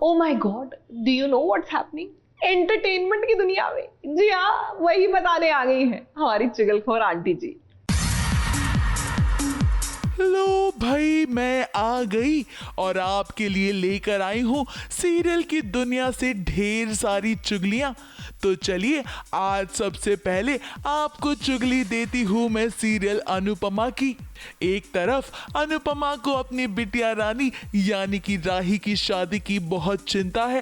Oh my God, do you know what's happening entertainment की दुनिया में? जी हाँ, वही बताने आ गई है हमारी चुगलखोर आंटी जी। लो भाई, मैं आ गई और आपके लिए लेकर आई हूँ सीरियल की दुनिया से ढेर सारी चुगलियाँ। तो चलिए आज सबसे पहले आपको चुगली देती हूँ मैं सीरियल अनुपमा की। एक तरफ अनुपमा को अपनी बिटिया रानी यानी कि राही की शादी की बहुत चिंता है,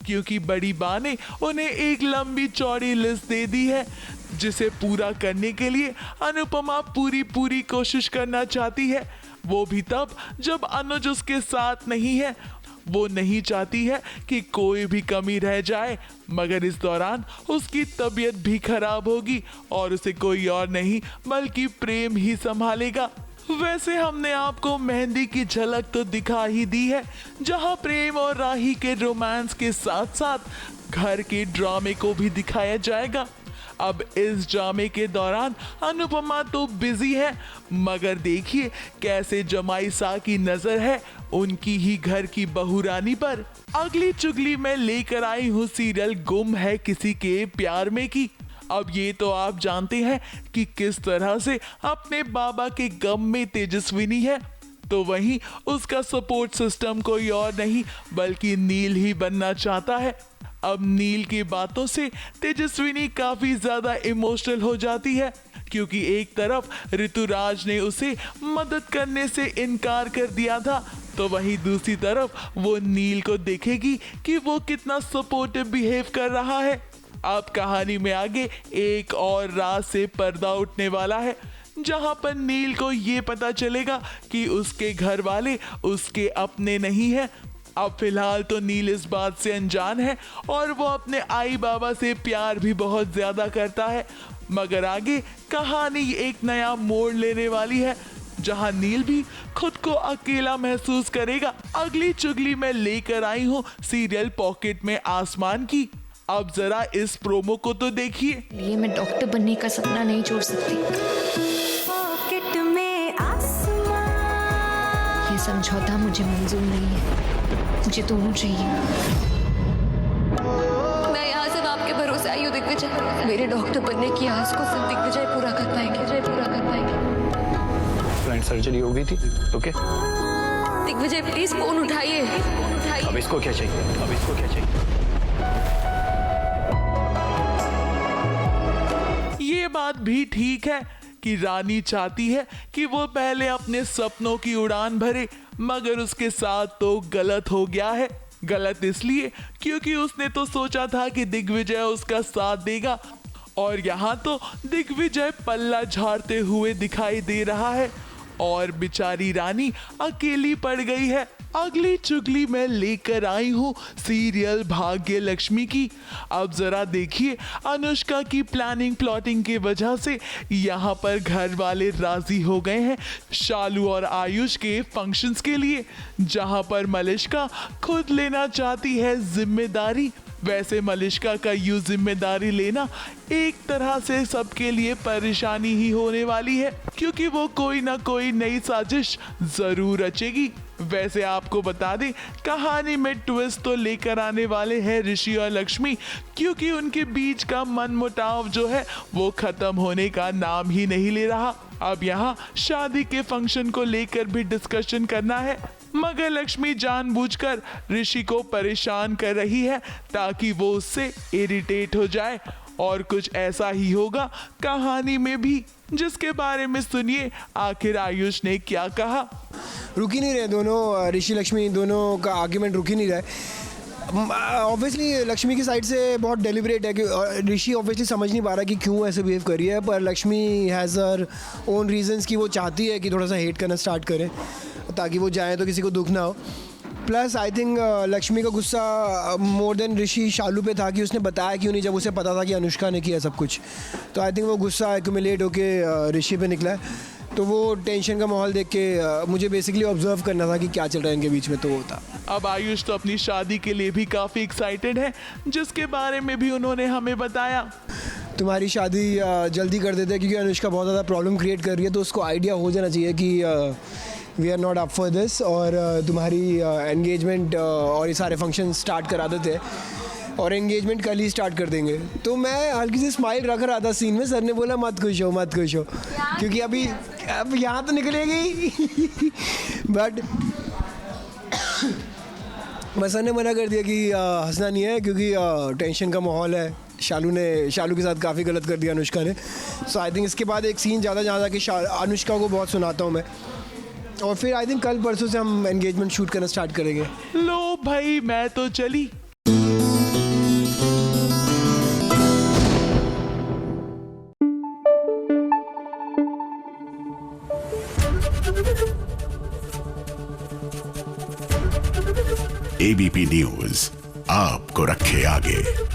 क्योंकि बड़ी माँ ने उन्हें एक लंबी चौड़ी लिस्ट दे दी है, जिसे पूरा करने के लिए अनुपमा पूरी कोशिश करना चाहती है। वो भी तब जब अनुज उसके साथ नहीं है। वो नहीं चाहती है कि कोई भी कमी रह जाए, मगर इस दौरान उसकी तबीयत भी खराब होगी और उसे कोई और नहीं बल्कि प्रेम ही संभालेगा। वैसे हमने आपको मेहंदी की झलक तो दिखा ही दी है, जहां प्रेम और राही के रोमांस के साथ साथ घर के ड्रामे को भी दिखाया जाएगा। अब इस ड्रामे के दौरान अनुपमा तो बिजी है, मगर देखिए कैसे जमाई सा की नजर है उनकी ही घर की बहू रानी पर। अगली चुगली मैं लेकर आई हूँ सीरियल गुम है किसी के प्यार में की। अब ये तो आप जानते हैं कि किस तरह से अपने बाबा के गम में तेजस्विनी है, तो वहीं उसका सपोर्ट सिस्टम कोई और नहीं बल्कि नील ही बनना चाहता है। अब नील की बातों से तेजस्विनी काफी ज्यादा इमोशनल हो जाती है, क्योंकि एक तरफ ऋतुराज ने उसे मदद करने से इनकार कर दिया था, तो वहीं दूसरी तरफ वो नील को देखेगी कि वो कितना सपोर्टिव बिहेव कर रहा है। अब कहानी में आगे एक और राज से पर्दा उठने वाला है, जहां पर नील को ये पता चलेगा कि उसके घर वाले उसके अपने नहीं हैं। अब फिलहाल तो नील इस बात से अनजान है और वो अपने आई बाबा से प्यार भी बहुत ज्यादा करता है, मगर आगे कहानी एक नया मोड़ लेने वाली है, जहां नील भी खुद को अकेला महसूस करेगा। अगली चुगली मैं लेकर आई हूँ सीरियल पॉकेट में आसमान की। अब जरा इस प्रोमो को तो देखिए। ये मैं डॉक्टर बनने का सपना नहीं छोड़ सकती। पॉकेट में आसमान। ये समझौता मुझे मंजूर नहीं है, मुझे दोनों चाहिए। मैं यहाँ सिर्फ आपके भरोसे आई हूँ दिग्विजय। मेरे डॉक्टर बनने की आस को सिर्फ दिग्विजय पूरा कर पाएंगे। फ्रेंड सर्जरी हो गई थी, ओके? दिग्विजय प्लीज फोन उठाइए। अब इसको क्या चाहिए? ये बात भी ठीक है कि रानी चाहती है कि वो पहले अपने सपनों की उड़ान भरे, मगर उसके साथ तो गलत हो गया है। गलत इसलिए क्योंकि उसने तो सोचा था कि दिग्विजय उसका साथ देगा, और यहाँ तो दिग्विजय पल्ला झाड़ते हुए दिखाई दे रहा है और बेचारी रानी अकेली पड़ गई है। अगली चुगली मैं लेकर आई हूँ सीरियल भाग्य लक्ष्मी की। अब जरा देखिए, अनुष्का की प्लानिंग प्लॉटिंग की वजह से यहाँ पर घर वाले राजी हो गए हैं शालू और आयुष के फंक्शंस के लिए, जहाँ पर मलिष्का खुद लेना चाहती है जिम्मेदारी। वैसे मलिष्का का यूं जिम्मेदारी लेना एक तरह से सबके लिए परेशानी ही होने वाली है, क्योंकि वो कोई ना कोई नई साजिश जरूर रचेगी। वैसे आपको बता दें, कहानी में ट्विस्ट तो लेकर आने वाले हैं ऋषि और लक्ष्मी, क्योंकि उनके बीच का मनमुटाव जो है वो खत्म होने का नाम ही नहीं ले रहा। अब यहाँ शादी के फंक्शन को लेकर भी डिस्कशन करना है, मगर लक्ष्मी जानबूझकर ऋषि को परेशान कर रही है ताकि वो उससे इरिटेट हो जाए, और कुछ ऐसा ही होगा कहानी में भी, जिसके बारे में सुनिए आखिर आयुष ने क्या कहा। रुक ही नहीं रहे दोनों, ऋषि लक्ष्मी दोनों का आर्ग्यूमेंट रुक ही नहीं रहा है। ऑब्वियसली लक्ष्मी की साइड से बहुत डेलिब्रेट है कि ऋषि ऑब्वियसली समझ नहीं पा रहा कि क्यों ऐसे बिहेव कर रही है, पर Lakshmi has her own reasons कि वो चाहती है कि थोड़ा सा हेट करना स्टार्ट करें ताकि वो जाए तो किसी को दुख ना हो। प्लस आई थिंक लक्ष्मी का गुस्सा मोर देन ऋषि शालू पे था कि उसने बताया क्यों नहीं, जब उसे पता था कि अनुष्का ने किया सब कुछ। तो आई थिंक वो गुस्सा एक्यूमुलेट होके ऋषि पे निकला है। तो वो टेंशन का माहौल देख के मुझे बेसिकली ऑब्जर्व करना था कि क्या चल रहा है इनके बीच में, तो वो था। अब आयुष तो अपनी शादी के लिए भी काफ़ी एक्साइटेड है, जिसके बारे में भी उन्होंने हमें बताया। तुम्हारी शादी जल्दी कर देते हैं क्योंकि अनुष्का बहुत ज़्यादा प्रॉब्लम क्रिएट कर रही है, तो उसको आइडिया हो जाना चाहिए कि we are not up for this, और तुम्हारी एंगेजमेंट और ये सारे फंक्शन स्टार्ट करा देते हैं, और एंगेजमेंट कल ही स्टार्ट कर देंगे। तो मैं हल्की सी स्माइल रख रहा था सीन में, सर ने बोला मत खुश हो मत खुश हो, क्योंकि अब यहाँ तो निकलेगी बट बस सर ने मना कर दिया कि हंसना नहीं है, क्योंकि टेंशन का माहौल है। शालू के साथ काफ़ी गलत कर दिया अनुष्का ने। सो आई थिंक इसके बाद एक सीन ज़्यादा कि अनुष्का को बहुत सुनाता हूँ मैं, और फिर आई थिंक कल परसों से हम एंगेजमेंट शूट करना स्टार्ट करेंगे। लो भाई मैं तो चली। एबीपी न्यूज आपको रखे आगे।